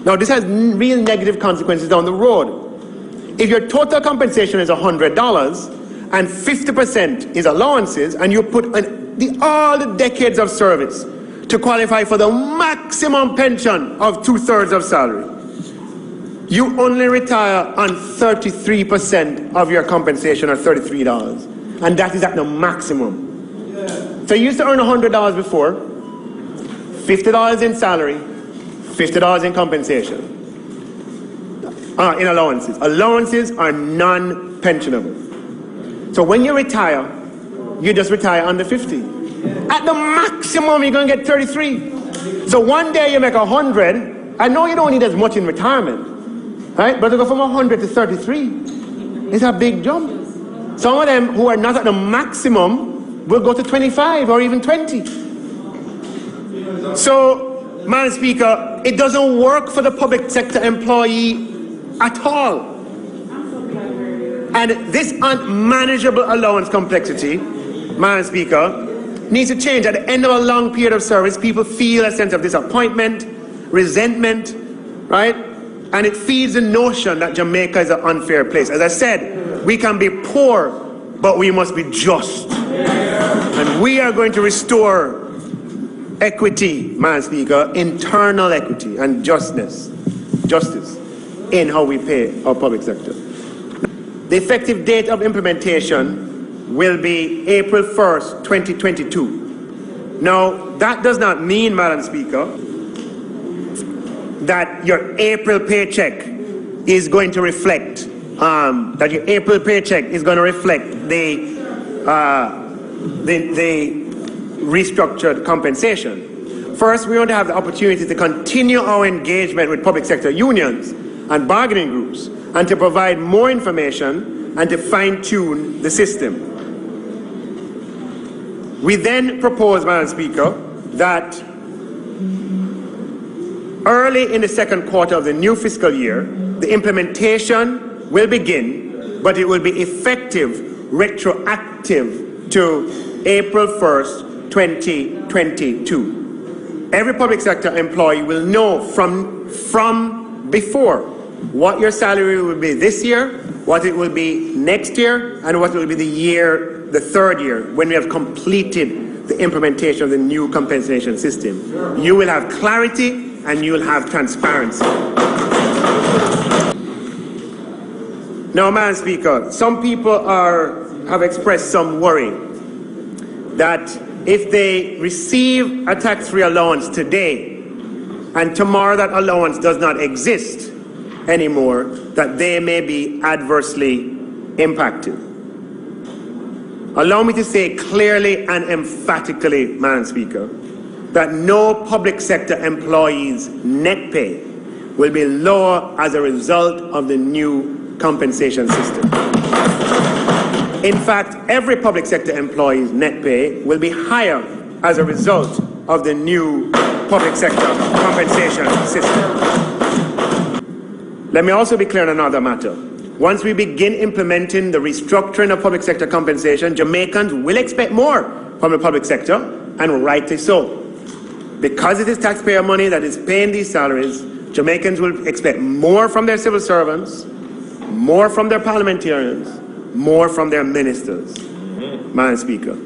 Now, this has real negative consequences down the road. If your total compensation is $100 and 50% is allowances, and you put all the decades of service to qualify for the maximum pension of 2/3 of salary, you only retire on 33% of your compensation, or $33. And that is at the maximum. So you used to earn $100 before, $50 in salary, $50 in compensation, in allowances. Allowances are non-pensionable. So when you retire, you just retire under 50. At the maximum, you're going to get 33. So one day you make 100. I know you don't need as much in retirement, right? But to go from 100 to 33, it's a big jump. Some of them who are not at the maximum will go to 25 or even 20. So, Madam Speaker, it doesn't work for the public sector employee at all. And this unmanageable allowance complexity, Madam Speaker, needs to change. At the end of a long period of service, people feel a sense of disappointment, resentment, right? And it feeds the notion that Jamaica is an unfair place. As I said, we can be poor, but we must be just. And we are going to restore equity, Madam Speaker, internal equity and justice in how we pay our public sector. The effective date of implementation will be April 1st, 2022. Now, that does not mean, Madam Speaker, that your April paycheck is going to reflect the restructured compensation. First, we want to have the opportunity to continue our engagement with public sector unions and bargaining groups, and to provide more information and to fine-tune the system. We then propose, Madam Speaker, that early in the second quarter of the new fiscal year, the implementation will begin, but it will be effective, retroactive to April 1st, 2022. Every public sector employee will know from before what your salary will be this year, what it will be next year, and what it will be the third year, when we have completed the implementation of the new compensation system. You will have clarity and you will have transparency. Now, Madam Speaker, some people have expressed some worry that if they receive a tax-free allowance today and tomorrow that allowance does not exist anymore, that they may be adversely impacted. Allow me to say clearly and emphatically, Madam Speaker, that no public sector employee's net pay will be lower as a result of the new compensation system. In fact, every public sector employee's net pay will be higher as a result of the new public sector compensation system. Let me also be clear on another matter. Once we begin implementing the restructuring of public sector compensation, Jamaicans will expect more from the public sector, and rightly so. Because it is taxpayer money that is paying these salaries, Jamaicans will expect more from their civil servants, more from their parliamentarians, more from their ministers, Madam Speaker.